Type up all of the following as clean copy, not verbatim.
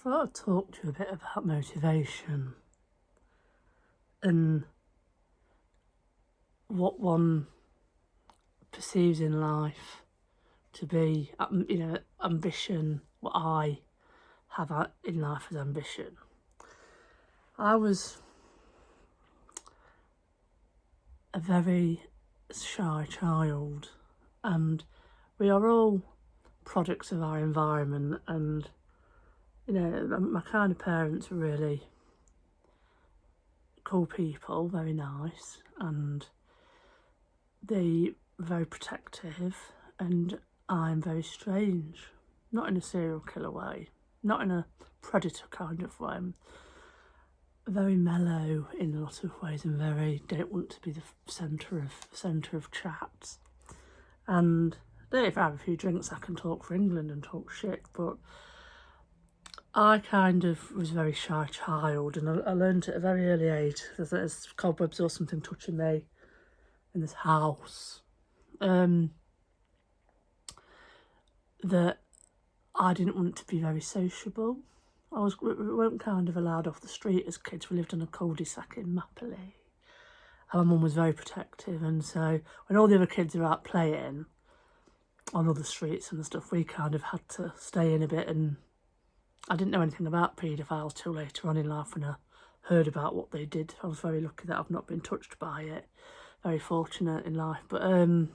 thought I'd talk to you a bit about motivation and what one perceives in life to be, ambition, what I have in life as ambition. I was a very shy child, and we are all products of our environment, and my kind of parents were really cool people, very nice, and they were very protective, and I'm very strange, not in a serial killer way, not in a predator kind of way. I'm very mellow in a lot of ways, and very don't want to be the centre of chats. And if I have a few drinks, I can talk for England and talk shit, but I kind of was a very shy child, and I learned at a very early age that there's cobwebs or something touching me in this house, that I didn't want to be very sociable. We weren't kind of allowed off the street as kids. We lived in a cul-de-sac in Mapley. And my mum was very protective, and so when all the other kids were out playing on other streets and stuff, we kind of had to stay in a bit. And I didn't know anything about paedophiles till later on in life when I heard about what they did. I was very lucky that I've not been touched by it. Very fortunate in life. But I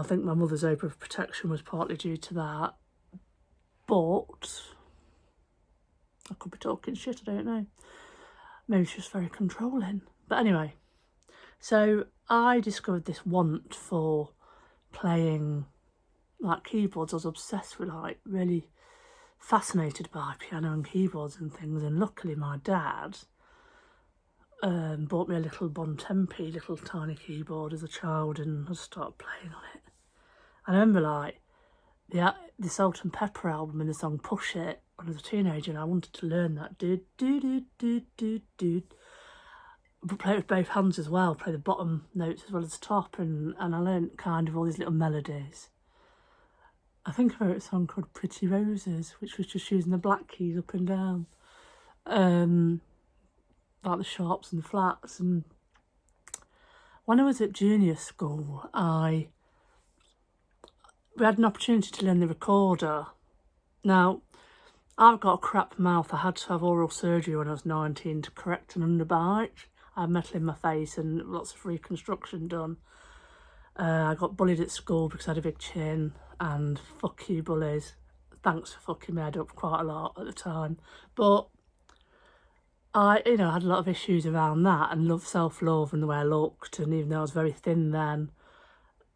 think my mother's overprotection was partly due to that. But I could be talking shit, I don't know. Maybe she's very controlling. But anyway, so I discovered this want for playing like keyboards. I was obsessed with, like, really fascinated by piano and keyboards and things. And luckily my dad bought me a little Bontempi, little tiny keyboard as a child, and I started playing on it. And I remember, like, the Salt and Pepper album and the song Push It when I was a teenager, and I wanted to learn that. But play it with both hands as well, play the bottom notes as well as the top, and I learned kind of all these little melodies. I think I wrote a song called Pretty Roses, which was just using the black keys up and down, like the sharps and the flats. And when I was at junior school, we had an opportunity to learn the recorder. Now, I've got a crap mouth. I had to have oral surgery when I was 19 to correct an underbite. I had metal in my face and lots of reconstruction done. I got bullied at school because I had a big chin, and fuck you, bullies. Thanks for fucking my head up quite a lot at the time. But I had a lot of issues around that, and self-love and the way I looked, and even though I was very thin then,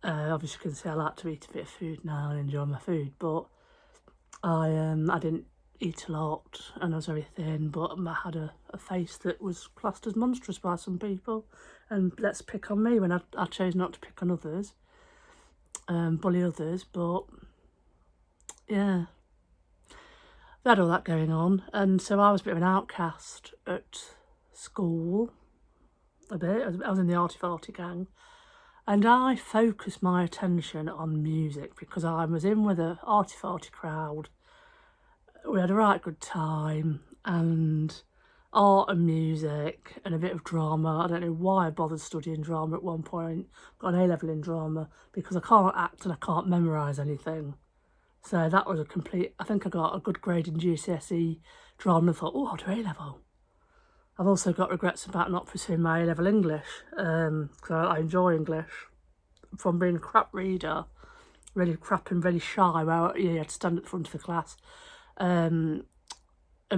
obviously you can see I like to eat a bit of food now and enjoy my food, but I didn't eat a lot, and I was very thin, but I had a face that was classed as monstrous by some people, and let's pick on me when I chose not to pick on others, bully others. But yeah, we had all that going on, and so I was a bit of an outcast at school, a bit. I was in the arty-farty gang, and I focused my attention on music because I was in with a arty-farty crowd. We had a right good time, and art and music and a bit of drama. I don't know why I bothered studying drama at one point. Got an A-level in drama because I can't act and I can't memorise anything. So that was I think I got a good grade in GCSE drama and thought, oh, I'll do A-level. I've also got regrets about not pursuing my A-level English, because I enjoy English. From being a crap reader, really crap and really shy, where you had to stand at the front of the class and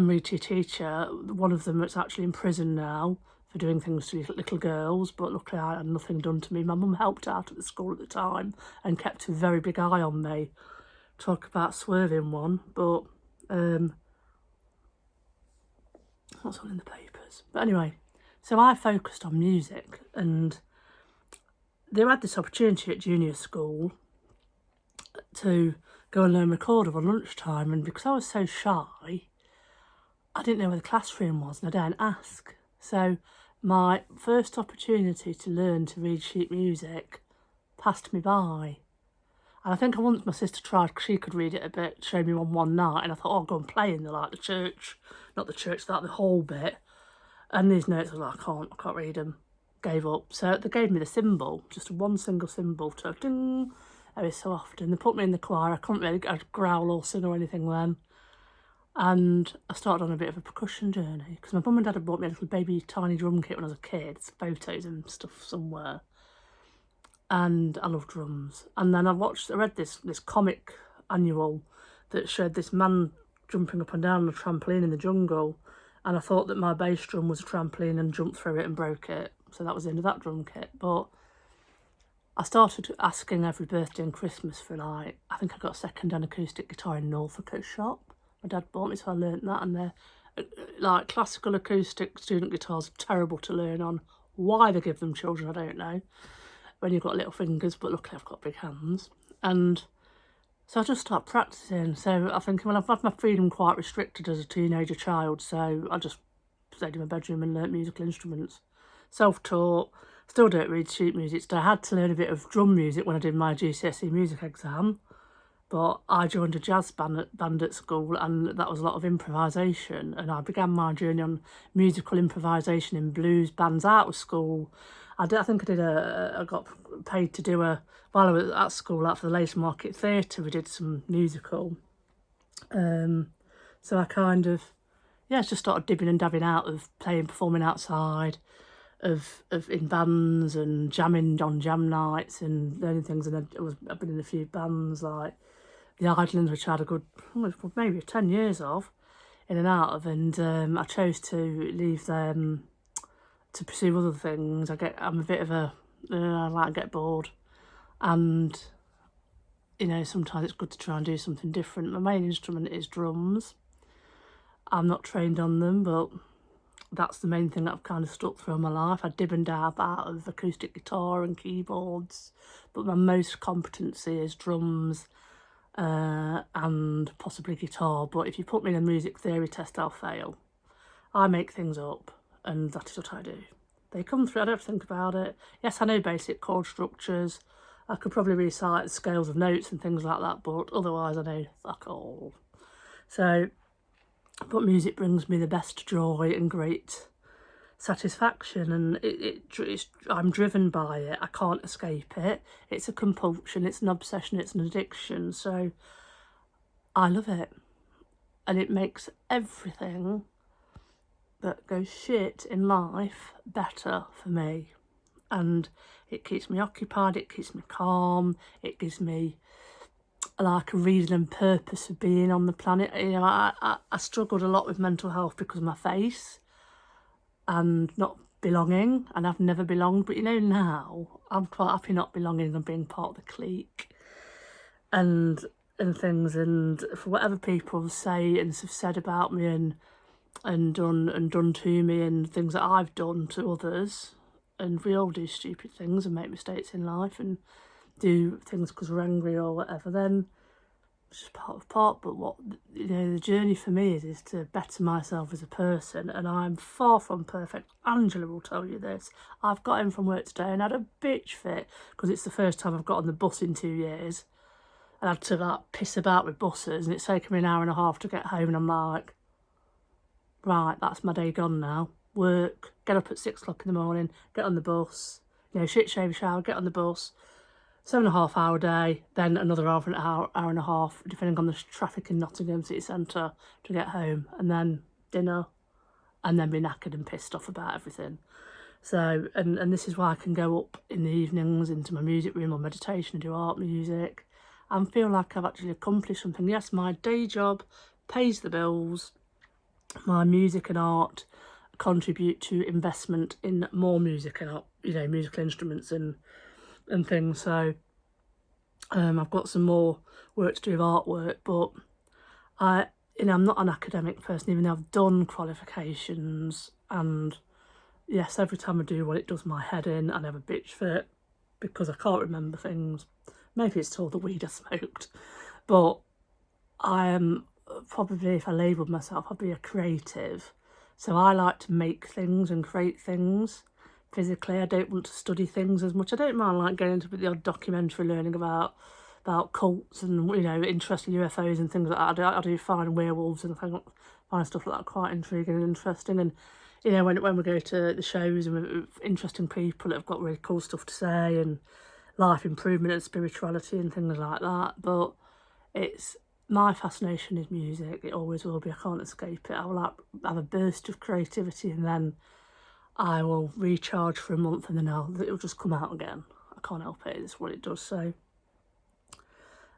read to your teacher. One of them that's actually in prison now for doing things to little girls, but luckily I had nothing done to me. My mum helped out at the school at the time and kept a very big eye on me. Talk about swerving one, but that's all in the papers. But anyway, so I focused on music, and they had this opportunity at junior school to go and learn recorder on lunchtime, and because I was so shy, I didn't know where the classroom was, and I didn't ask. So my first opportunity to learn to read sheet music passed me by. And I think I once my sister tried, because she could read it a bit, showed me one night, and I thought, oh, I'll go and play in the, like, the church, not the church, like the whole bit. And these notes, I was like, I can't read them. Gave up. So they gave me the cymbal, just one single cymbal to ding every so often. They put me in the choir. I couldn't really growl or sing or anything then. And I started on a bit of a percussion journey, because my mum and dad had bought me a little baby tiny drum kit when I was a kid. There's photos and stuff somewhere. And I love drums. And then I read this comic annual that showed this man jumping up and down on a trampoline in the jungle, and I thought that my bass drum was a trampoline and jumped through it and broke it. So that was the end of that drum kit. But I started asking every birthday and Christmas for, like, I think I got a second-hand acoustic guitar in Norfolk at a shop. My dad bought me, so I learnt that, and they're like classical acoustic student guitars are terrible to learn on. Why they give them children, I don't know, when you've got little fingers, but luckily I've got big hands. And so I just started practising. So I think, well, I've had my freedom quite restricted as a teenager child, so I just stayed in my bedroom and learnt musical instruments. Self-taught, still don't read sheet music, so I had to learn a bit of drum music when I did my GCSE music exam. But I joined a jazz band at school, and that was a lot of improvisation. And I began my journey on musical improvisation in blues bands out of school. I got paid to do while I was at school, out for the Lace Market Theatre, we did some musical. So I kind of, just started dibbing and dabbing out of performing outside, of in bands and jamming on jam nights and learning things. And I've been in a few bands like the Islands, which I had a good, maybe 10 years of, in and out of, and I chose to leave them to pursue other things. I'm a bit of I like to get bored, and sometimes it's good to try and do something different. My main instrument is drums. I'm not trained on them, but that's the main thing that I've kind of stuck through my life. I dib and dab out of acoustic guitar and keyboards, but my most competency is drums and possibly guitar. But if you put me in a music theory test, I'll fail. I make things up, and that is what I do. They come through, I don't think about it. Yes, I know basic chord structures. I could probably recite scales of notes and things like that, but otherwise I know fuck all. So, but music brings me the best joy and great satisfaction, and I'm driven by it. I can't escape it. It's a compulsion, it's an obsession, it's an addiction. So I love it, and it makes everything that goes shit in life better for me. And it keeps me occupied, it keeps me calm, it gives me like a reason and purpose for being on the planet. I struggled a lot with mental health because of my face and not belonging, and I've never belonged. But now I'm quite happy not belonging and being part of the clique and things. And for whatever people say and have said about me and done to me, and things that I've done to others, and we all do stupid things and make mistakes in life and do things because we're angry or whatever, then it's just part. But what the journey for me is to better myself as a person, and I'm far from perfect. Angela will tell you this. I've got in from work today and had a bitch fit because it's the first time I've got on the bus in 2 years, and I had to piss about with buses, and it's taken me an hour and a half to get home, and I'm like, right, that's my day gone now. Work, get up at 6 o'clock in the morning, get on the bus, shit, shave, shower, get on the bus, 7.5 hour day, then another hour and a half, depending on the traffic in Nottingham City Centre, to get home, and then dinner, and then be knackered and pissed off about everything. So, and this is why I can go up in the evenings into my music room or meditation and do art music and feel like I've actually accomplished something. Yes, my day job pays the bills, my music and art contribute to investment in more music and art, musical instruments and things. So I've got some more work to do with artwork, but I'm not an academic person, even though I've done qualifications, and yes, every time I do one it does my head in. I have a bitch fit because I can't remember things. Maybe it's all the weed I smoked, but I am probably, if I labelled myself, I'd be a creative. So I like to make things and create things physically. I don't want to study things as much. I don't mind going into the odd documentary learning about about cults and, you know, interest in UFOs and things like that. I do find werewolves and find stuff like that quite intriguing and interesting. And, you know, when we go to the shows and with interesting people that have got really cool stuff to say and life improvement and spirituality and things like that. But it's, my fascination is music. It always will be. I can't escape it. I will have a burst of creativity and then I will recharge for a month and then it'll just come out again. I can't help it. It's what it does. So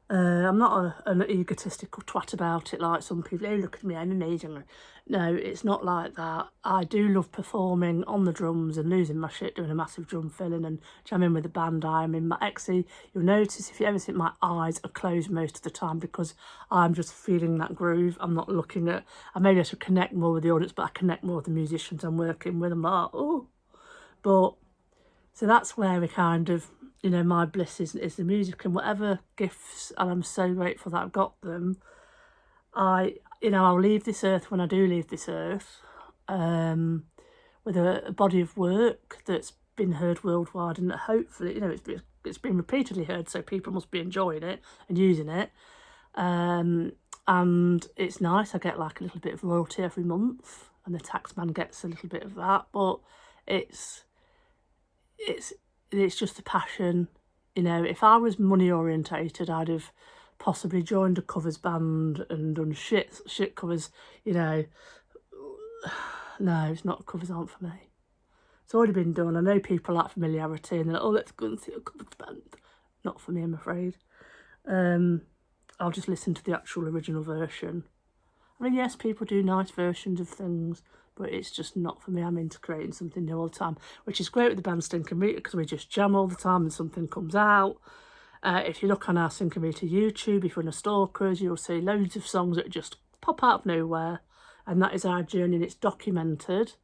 I'm not an egotistical twat about it like some people. Oh, look at me, I'm amazing. No, it's not like that. I do love performing on the drums and losing my shit, doing a massive drum filling and jamming with the band. I'm in my exy. You'll notice if you ever think my eyes are closed most of the time because I'm just feeling that groove. I'm not looking at, I maybe I should connect more with the audience, but I connect more with the musicians I'm working with. I'm like, oh. But, so that's where we kind of, you know, my bliss is the music and whatever gifts, and I'm so grateful that I've got them. You know, I'll leave this earth when I do leave this earth, with a body of work that's been heard worldwide, and hopefully, you know, it's been repeatedly heard, so people must be enjoying it and using it. And it's nice. I get like a little bit of royalty every month, and the taxman gets a little bit of that. But it's just a passion. You know, if I was money orientated, I'd have possibly joined a covers band and done shit covers, you know. No, it's not, covers aren't for me. It's already been done. I know people like familiarity and they're like, oh, let's go and see a covers band. Not for me, I'm afraid. I'll just listen to the actual original version. I mean, yes, people do nice versions of things, but it's just not for me. I'm into creating something new all the time, which is great with the band Stinking Meter because we just jam all the time and something comes out. If you look on our Stinking Meter YouTube, if you're in a stalkers, you'll see loads of songs that just pop out of nowhere, and that is our journey, and it's documented.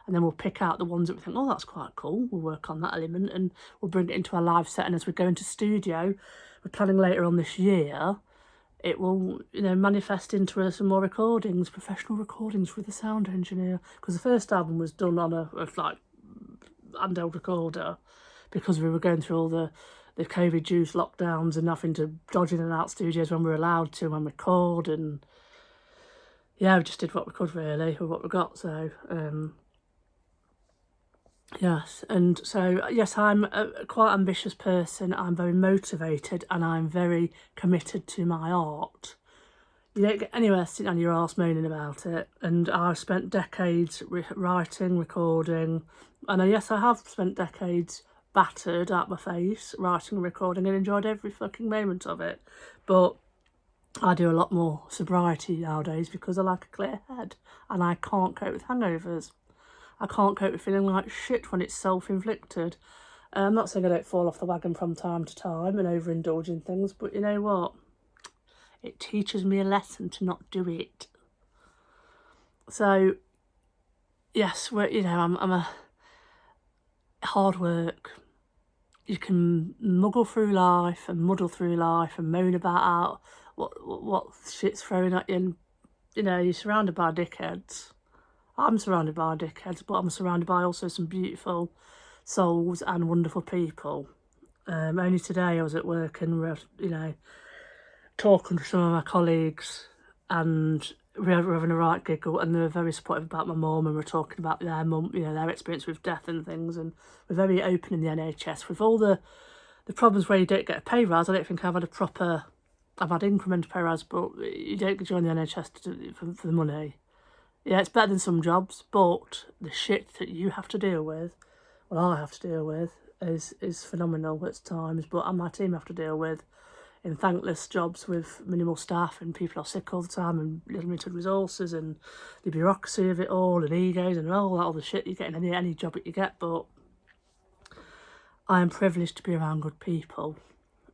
And then we'll pick out the ones that we think, oh, that's quite cool. We'll work on that element and we'll bring it into our live set. And as we go into studio, we're planning later on this year, it will, you know, manifest into some more recordings, professional recordings with a sound engineer. Because the first album was done on a like handheld recorder because we were going through all the COVID-induced lockdowns and having to dodge in and out studios when we were allowed to and record. And yeah, we just did what we could really with what we got. So yes, and so yes, I'm a quite ambitious person. I'm very motivated and I'm very committed to my art. You don't get anywhere sitting on your arse moaning about it. And I've spent decades writing, recording, and yes, I have spent decades battered out my face writing and recording and enjoyed every fucking moment of it. But I do a lot more sobriety nowadays because I like a clear head and I can't cope with hangovers. I can't cope with feeling like shit when it's self-inflicted. I'm not saying I don't fall off the wagon from time to time and overindulge in things, but you know what? It teaches me a lesson to not do it. So, yes, you know, I'm a hard work. You can muddle through life and moan about what shit's thrown at you. And, you know, you're surrounded by dickheads. I'm surrounded by dickheads, but I'm surrounded by also some beautiful souls and wonderful people. Only today I was at work and we're, you know, talking to some of my colleagues and we're having a right giggle and they were very supportive about my mum and we're talking about their mum, you know, their experience with death and things, and we're very open in the NHS. With all the problems where you don't get a pay rise, I don't think I've had incremental pay rise, but you don't join the NHS for the money. Yeah, it's better than some jobs, but the shit that you have to deal with, well, I have to deal with, is phenomenal at times, and my team have to deal with in thankless jobs with minimal staff and people are sick all the time and limited resources and the bureaucracy of it all and egos and all that other shit you get in any job that you get. But I am privileged to be around good people,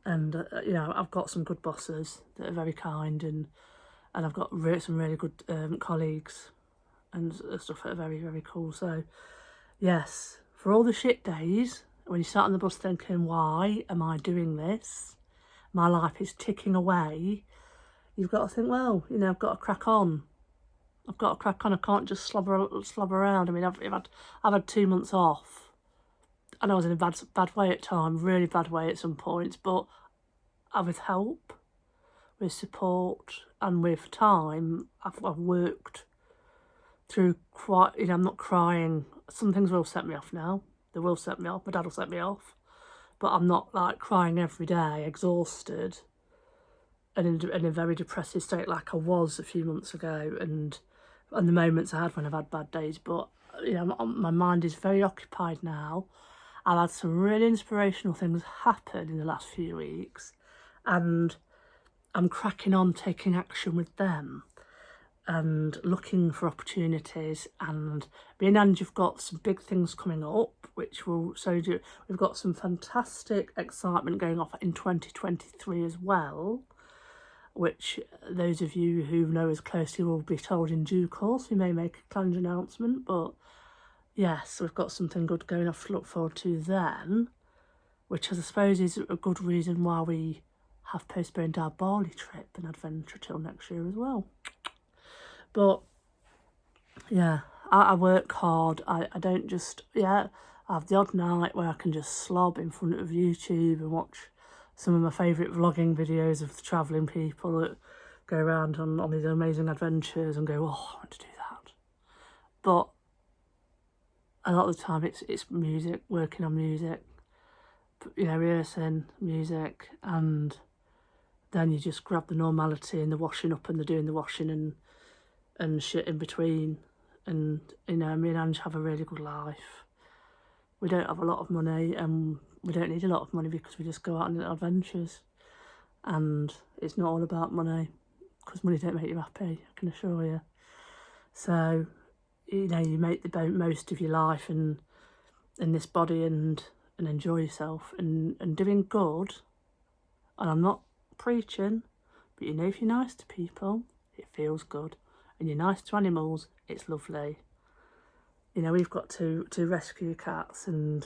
and you know, I've got some good bosses that are very kind, and I've got some really good colleagues and stuff that are very, very cool. So yes, for all the shit days when you start on the bus thinking, why am I doing this? My life is ticking away. You've got to think, well, you know, I've got to crack on. I can't just slobber around. I mean, I've had 2 months off, and I was in a bad way at times, really bad way at some points. But with help, with support, and with time, I've worked through quite, you know, I'm not crying. Some things will set me off now. They will set me off. My dad will set me off. But I'm not like crying every day, exhausted, and in a very depressive state like I was a few months ago, and the moments I had when I've had bad days. But, you know, my mind is very occupied now. I've had some really inspirational things happen in the last few weeks, and I'm cracking on taking action with them and looking for opportunities. And me and Ange have got some big things coming up, which will we've got some fantastic excitement going off in 2023 as well, which those of you who know us closely will be told in due course. We may make a Clange announcement, but yes, we've got something good going off to look forward to then, which I suppose is a good reason why we have postponed our Bali trip and adventure till next year as well. But yeah, I work hard. I don't just, I have the odd night where I can just slob in front of YouTube and watch some of my favourite vlogging videos of the travelling people that go around on these amazing adventures and go, oh, I want to do that. But a lot of the time it's music, working on music, you know, rehearsing music, and then you just grab the normality and the washing up and the doing the washing and shit in between. And, you know, me and Ange have a really good life. We don't have a lot of money, and we don't need a lot of money because we just go out on adventures. And it's not all about money, because money don't make you happy, I can assure you. So, you know, you make the most of your life and in this body and enjoy yourself and doing good. And I'm not preaching, but you know, if you're nice to people, it feels good. And you're nice to animals, it's lovely. You know, we've got two rescue cats, and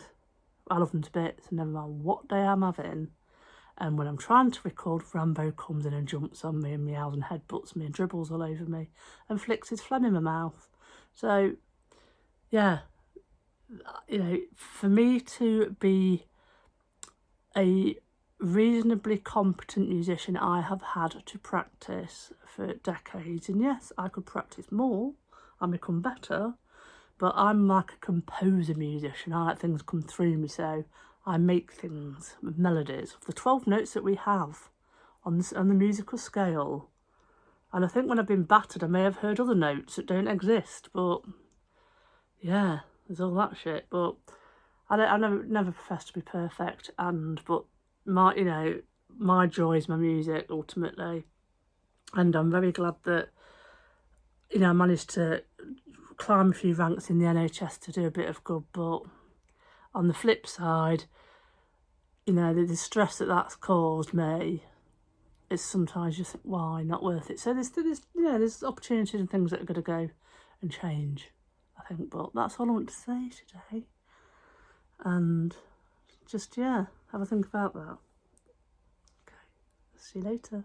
I love them to bits, and never mind what day I'm having. And when I'm trying to record, Rambo comes in and jumps on me and meows and headbutts me and dribbles all over me and flicks his phlegm in my mouth. So, yeah, you know, for me to be a reasonably competent musician, I have had to practice for decades. And yes, I could practice more and become better, but I'm like a composer musician. I let things come through me, so I make things with melodies of the 12 notes that we have on the musical scale. And I think when I've been battered, I may have heard other notes that don't exist, but yeah, there's all that shit. But I never profess to be perfect, but my joy is my music ultimately. And I'm very glad that, you know, I managed to climb a few ranks in the NHS to do a bit of good. But on the flip side, you know, the stress that's caused me is sometimes just, why, not worth it. So there's opportunities and things that are going to go and change, I think. But that's all I want to say today. And just, have a think about that. Okay, see you later.